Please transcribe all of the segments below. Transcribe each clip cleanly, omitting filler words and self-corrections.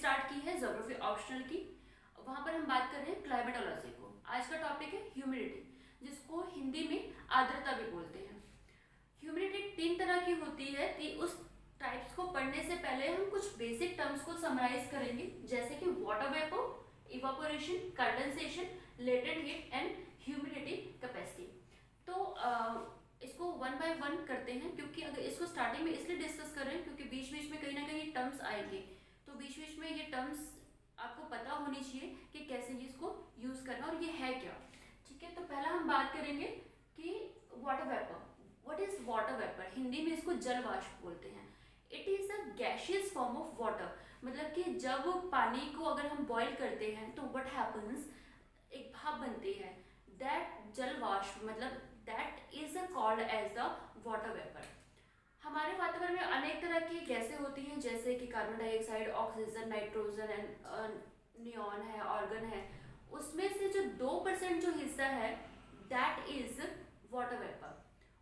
Start की है geography optional की। वहाँ पर हम बात कर रहे हैं क्लाइमेटोलॉजी को। आज का टॉपिक है ह्यूमिडिटी, जिसको हिंदी में आर्द्रता भी बोलते हैं। ह्यूमिडिटी 3 तरह की होती है कि उस टाइप्स को पढ़ने से पहले हम कुछ बेसिक टर्म्स को समराइज करेंगे, जैसे कि water vapour, evaporation, condensation, latent heat and humidity capacity. तो इसको वन बाय वन करते हैं, क्योंकि अगर इसको स्टार्टिंग में इसलिए डिस्कस कर रहे हैं क्योंकि बीच बीच में कहीं ना कहीं टर्म्स आएंगे, तो बीच बीच में ये टर्म्स आपको पता होनी चाहिए कि कैसे इसको यूज करना और ये है क्या। ठीक है, तो पहला हम बात करेंगे कि water vapour. What is water vapour? Hindi में इसको जल वाष्प बोलते हैं। It is a gaseous form of water, मतलब कि जब पानी को अगर हम बॉईल करते हैं तो व्हाट हैपन्स, एक भाप बनती है, दैट जल वाष्प, मतलब that is called as the water vapour. हमारे वातावरण में अनेक तरह की गैसें होती हैं, जैसे कि carbon dioxide, oxygen, nitrogen and neon है, ऑर्गन है। उसमें से जो 2% जो हिस्सा है दैट इज वाटर वेपर।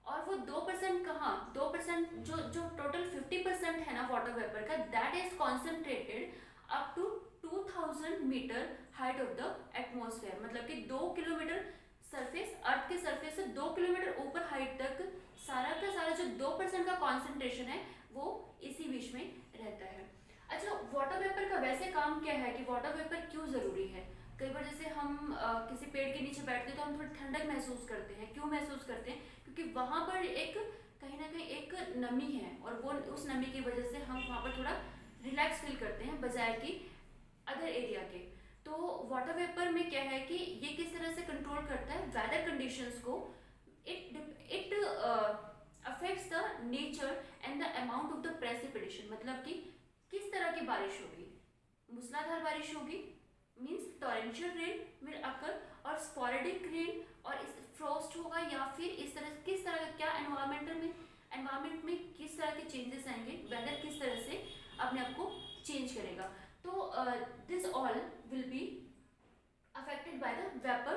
और वो 2% कहाँ, 2% जो टोटल 50% है ना वाटर वेपर का, that is concentrated up to 2000 metre height of the atmosphere, मतलब कि 2 किलोमीटर सरफेस, अर्थ के सरफेस से 2 किलोमीटर ऊपर हाइट तक सारा का सारा जो 2% का कॉन्सेंट्रेशन है वो इसी बीच में रहता है। अच्छा, वाटर वेपर का वैसे काम क्या है कि वाटर वेपर क्यों जरूरी है? कई बार जैसे हम किसी पेड़ के नीचे बैठते हैं तो हम थोड़ी ठंडक महसूस करते हैं। क्यों महसूस करते हैं? क्योंकि वहां पर एक कहीं ना कहीं एक नमी है, और वो उस नमी की वजह से हम वहां पर थोड़ा रिलैक्स फील करते हैं बजाय कि अदर एरिया के। तो वाटर वेपर में क्या है कि ये किस तरह से कंट्रोल करता है वेदर कंडीशंस को। It affects the nature and the amount of the precipitation, मतलब कि किस तरह की बारिश होगी। मूसलाधार बारिश होगी, means torrential rain will occur, और स्पोरेडिक रेन, और इस फ्रॉस्ट होगा, या फिर इस तरह किस तरह का क्या एनवायरमेंट में किस तरह के चेंजेस आएंगे, वेदर किस तरह से अपने आप को चेंज करेगा। तो this all will be affected by the vapour,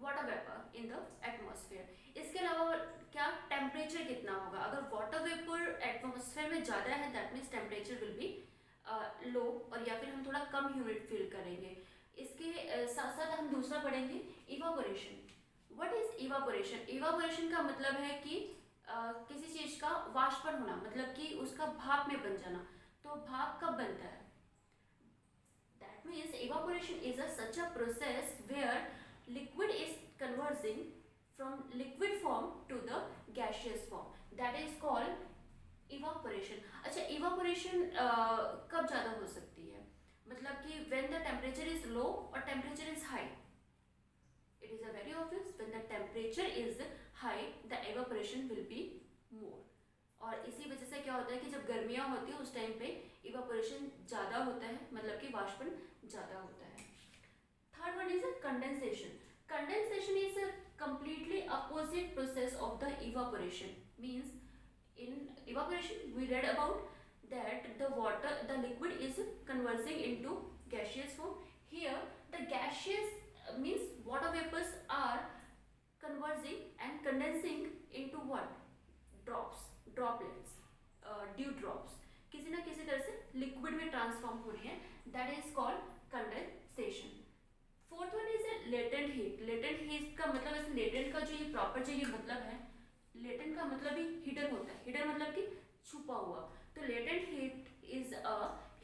water vapour in the atmosphere. इसके अलावा क्या टेम्परेचर कितना होगा? अगर वाटर वेपर एटमॉस्फेयर में ज़्यादा है that means temperature will be low, और या फिर हम थोड़ा कम ह्यूमिड फील करेंगे। इसके साथ साथ हम दूसरा पढ़ेंगे evaporation. What is evaporation? Evaporation का मतलब है कि किसी चीज का वाष्पन होना, मतलब कि उसका भाप में बन जाना। तो भाप कब बनता है? That means evaporation is such a process where liquid is converging from liquid form to the gaseous form, that is called evaporation। अच्छा, evaporation कब ज़्यादा हो सकती है? मतलब कि when the temperature is low or temperature is high। It is a very obvious, when the temperature is high the evaporation will be more। और इसी वजह से क्या होता है कि जब गर्मियाँ होती है उस टाइम पे इवापोरेशन ज़्यादा होता है, मतलब कि वाष्पन ज़्यादा होता है। Third one is condensation. Condensation is a completely opposite process of the evaporation। Means in evaporation we read about that the liquid is converging into gaseous form। Here the gaseous means water vapors are converging and condensing into what? Droplets, due drops, किसी ना किसी तरह से liquid में transform हो रही है, that is called condensation. Fourth one is latent heat. Latent heat का मतलब, ऐसे लेटेंट का जो ये प्रॉपर जो ये मतलब है, लेटेंट का मतलब ही हिडन होता है। हिडन मतलब कि छुपा हुआ। तो latent heat is a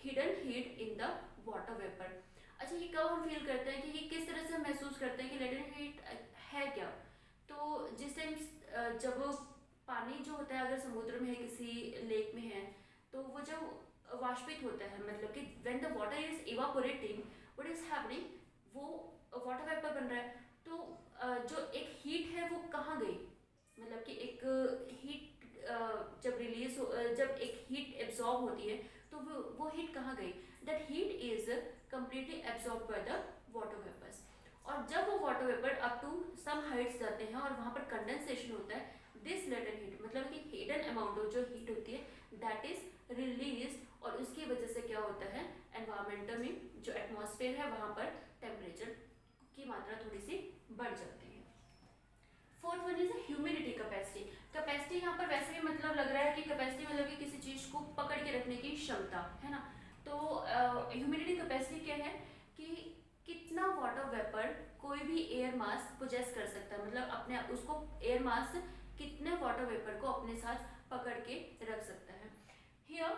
hidden heat in the water vapour. अच्छा, ये कब हम फील करते हैं कि ये किस तरह से महसूस करते हैं कि लेटेंट हीट है क्या? तो जिस टाइम जब पानी जो होता है अगर समुद्र में है, किसी लेक में है, तो वो जब वाष्पित होता है, मतलब कि when the water is evaporating what is happening, वो वाटर वेपर बन रहा है। तो जो एक हीट है वो कहाँ गई? मतलब कि एक हीट जब एक हीट एब्जॉर्ब होती है तो वो हीट कहाँ गई? That heat is completely absorb by the water vapours. और जब वो water vapour up to some heights जाते हैं और वहाँ पर कंडेंसेशन होता है, दिस लेटेंट हीट मतलब कि हिडन अमाउंट ऑफ जो हीट होती है दैट इज रिलीज, और उसकी वजह से क्या होता है, एनवायरमेंटल में जो एटमॉस्फेयर है वहाँ पर टेम्परेचर की मात्रा थोड़ी सी बढ़ जाती है। Fourth one is humidity capacity. Capacity यहाँ पर वैसे भी मतलब लग रहा है कि कैपेसिटी मतलब कि किसी चीज को पकड़ के रखने की क्षमता है ना। तो ह्यूमिडिटी कैपेसिटी क्या है कि कितना वाटर वेपर कोई भी एयर मास पोजेस कर सकता है, मतलब अपने उसको एयर मास कितने वाटर वेपर को अपने साथ पकड़ के रख सकता है। Here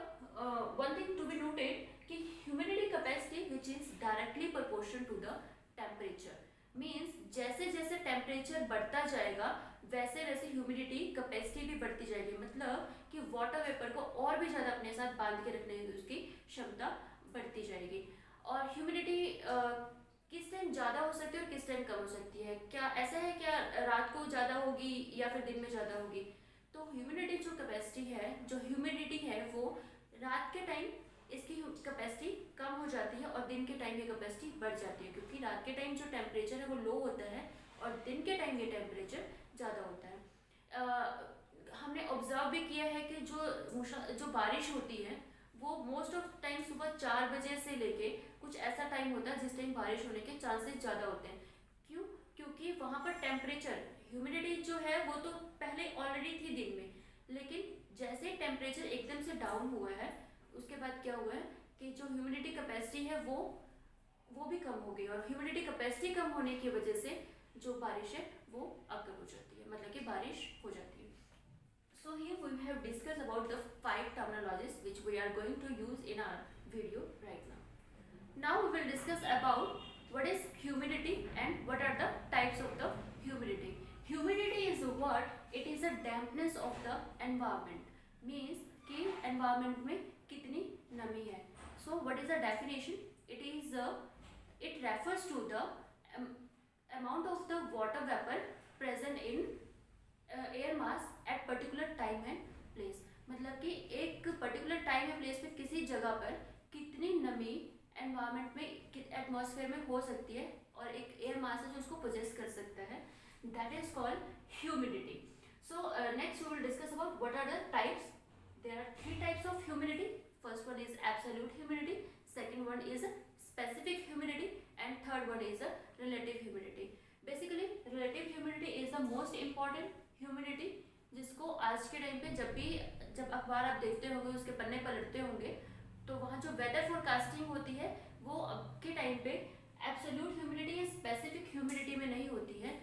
one thing to be noted कि humidity capacity which is directly proportional to the temperature, means जैसे जैसे टेम्परेचर बढ़ता जाएगा वैसे वैसे ह्यूमिडिटी कैपेसिटी भी बढ़ती जाएगी, मतलब कि वाटर वेपर को और भी ज़्यादा अपने साथ बांध के रखने की उसकी क्षमता बढ़ती जाएगी। और ह्यूमिडिटी किस टाइम ज़्यादा हो सकती है और किस टाइम कम हो सकती है? क्या ऐसा है क्या रात को ज़्यादा होगी या फिर दिन में ज़्यादा होगी? तो ह्यूमिडिटी जो कैपेसिटी है, जो ह्यूमिडिटी है वो रात के टाइम इसकी कैपेसिटी कम हो जाती है और दिन के टाइम ये कैपेसिटी बढ़ जाती है, क्योंकि रात के टाइम जो टेम्परेचर है वो लो होता है और दिन के टाइम ये टेम्परेचर ज़्यादा होता है। हमने ऑब्जर्व भी किया है कि जो बारिश होती है वो मोस्ट ऑफ टाइम सुबह 4 बजे से लेके कुछ ऐसा टाइम होता है जिस टाइम बारिश होने के चांसेस ज़्यादा होते हैं। क्यों? क्योंकि वहाँ पर टेम्परेचर, ह्यूमिडिटी जो है वो तो पहले ऑलरेडी थी दिन में, लेकिन जैसे टेम्परेचर एकदम से डाउन हुआ है उसके बाद क्या हुआ है कि जो ह्यूमिडिटी कैपेसिटी है वो भी कम हो गई, और ह्यूमिडिटी कैपेसिटी कम होने की वजह से जो बारिश है वो अकर हो जाती है, मतलब कि बारिश हो जाती है। So here we have discussed about the 5 terminologies which we are going to use in our video right now. Now we will discuss about what is humidity and what are the types of the humidity. Humidity is what? It is a dampness of the environment. Means कि environment में कितनी नमी है. So what is the definition? It refers to the amount of the water vapor present in air mass at particular time and place, मतलब कि एक particular time and place पे किसी जगह पर कितनी नमी एनवायरनमेंट में एटमॉस्फेयर में हो सकती है और एक एयर मास है जो उसको पोजेस कर सकता है, that is called humidity. So next we will discuss about what are the types. There are 3 types of humidity. First one is absolute humidity, second one is specific humidity and third one is relative humidity. Basically relative humidity is the most important humidity, जिसको आज के time पे जब अखबार आप देखते होंगे, उसके पन्ने पलटते होंगे, तो वहाँ जो वेदर फोरकास्टिंग होती है वो अब के टाइम पे एब्सोल्यूट ह्यूमिडिटी या स्पेसिफिक ह्यूमिडिटी में नहीं होती है.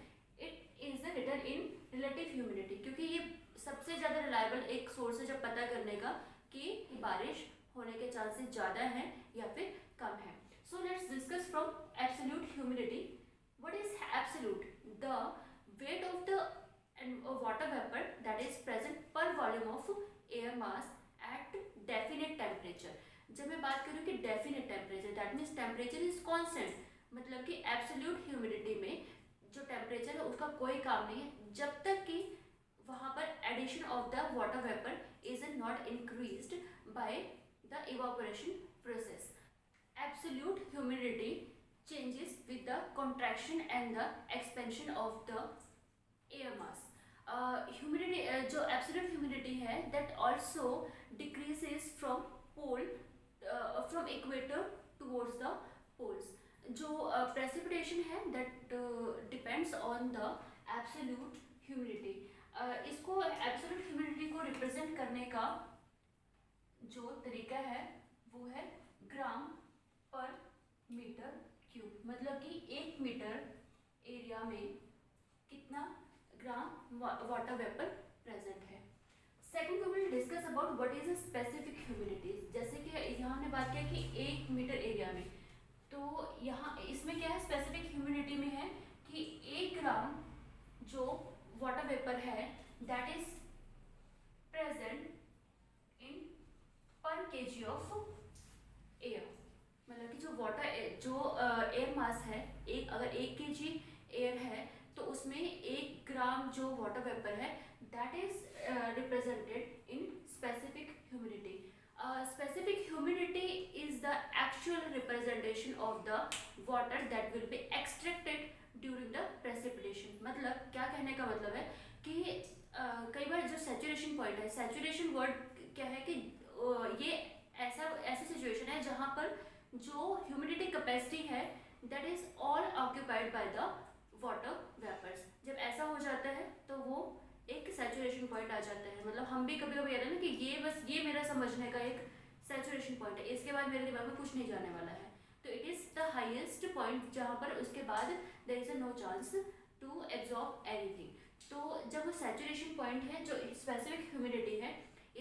It is written in relative humidity, क्योंकि ये सबसे ज़्यादा रिलायबल एक सोर्स है जब पता करने का कि बारिश होने के चांसेस ज़्यादा हैं या फिर कम है. So let's discuss from absolute humidity. What is absolute? The weight of the water vapor that is present per volume of air mass at definite temperature. जब मैं बात करूँ कि definite temperature, that means temperature is constant, मतलब कि absolute humidity में जो temperature है उसका कोई काम नहीं है जब तक कि वहाँ पर addition of the water vapor is not increased by the evaporation process. Absolute humidity changes with the contraction and the expansion of the air mass. Humidity जो absolute humidity है that also decreases from from equator towards the poles. जो precipitation है that depends on the absolute humidity. इसको absolute humidity को represent करने का जो तरीका है वो है ग्राम पर मीटर क्यूब, मतलब कि 1 मीटर एरिया में कितना ग्राम वाटर वेपर प्रेजेंट है. Second we will discuss about what is specific humidity. जैसे कि यहाँ हमने बात किया कि 1 मीटर एरिया में, तो यहाँ इसमें क्या है स्पेसिफिक ह्यूमिडिटी में है कि 1 ग्राम जो वाटर वेपर है दैट इज प्रेजेंट इन पर केजी ऑफ एयर, मतलब कि जो एयर मास है अगर 1 केजी एयर है तो उसमें 1 ग्राम जो वाटर वेपर है that is represented in specific humidity. Specific humidity is the actual representation of the water that will be extracted during the precipitation. मतलब क्या कहने का मतलब है कि कई बार जो saturation point है, saturation word क्या है कि ये ऐसी सिचुएशन है जहाँ पर जो ह्यूमिडिटी कैपेसिटी है that is all occupied by the water vapours. जब ऐसा हो जाता है तो वो एक सैचुरेशन पॉइंट आ जाता है. मतलब हम भी कभी कभी कहते हैं ना कि ये बस ये मेरा समझने का एक सैचुरेशन पॉइंट है, इसके बाद मेरे दिमाग में कुछ नहीं जाने वाला है। तो it is the highest point जहाँ पर उसके बाद there is a no chance to absorb anything. तो जब वो सैचुरेशन पॉइंट है, जो स्पेसिफिक ह्यूमिडिटी है,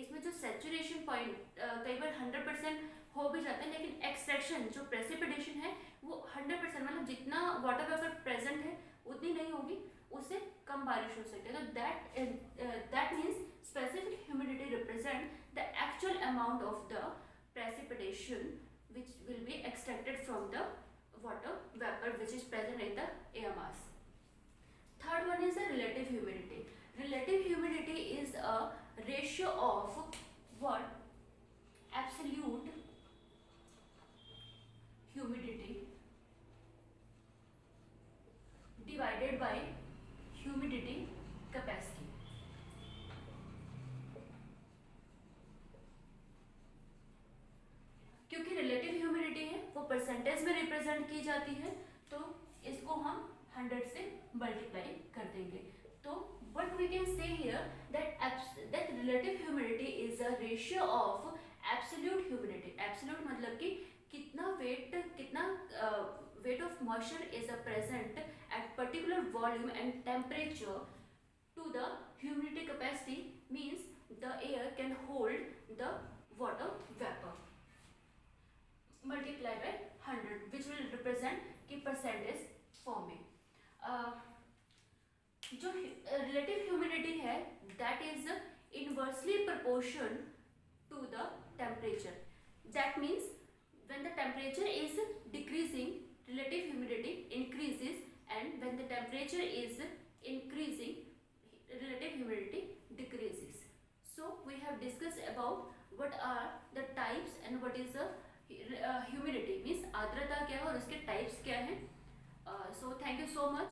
इसमें जो सैचुरेशन पॉइंट कई बार 100% हो भी जाता है, लेकिन एक्सट्रैक्शन जो प्रेसिपिटेशन है वो 100% मतलब जितना वाटर वेपर प्रेजेंट है उतनी नहीं होगी, उससे कम बारिश हो सकती है। तो that means specific humidity represent the actual amount of the precipitation which will be extracted from the water vapor which is present in the air mass. Third one is the relative humidity. Relative humidity is a ratio of what? Absolute humidity divided by humidity capacity. क्योंकि relative humidity है वो percentage में represent की जाती है, तो इसको हम 100 से मल्टीप्लाई कर देंगे। तो what we can say here that relative humidity is a ratio of absolute humidity. Absolute मतलब कि कितना weight of moisture is present at particular volume and temperature to the humidity capacity, means the air can hold the water vapor, multiply by 100 which will represent की percentage form में। जो relative humidity है that is inversely proportion to the temperature. That means when the temperature is decreasing, relative humidity increases, and when the temperature is increasing, relative humidity decreases. So we have discussed about what are the types and what is the humidity means आर्द्रता क्या है और उसके types क्या हैं। So thank you so much.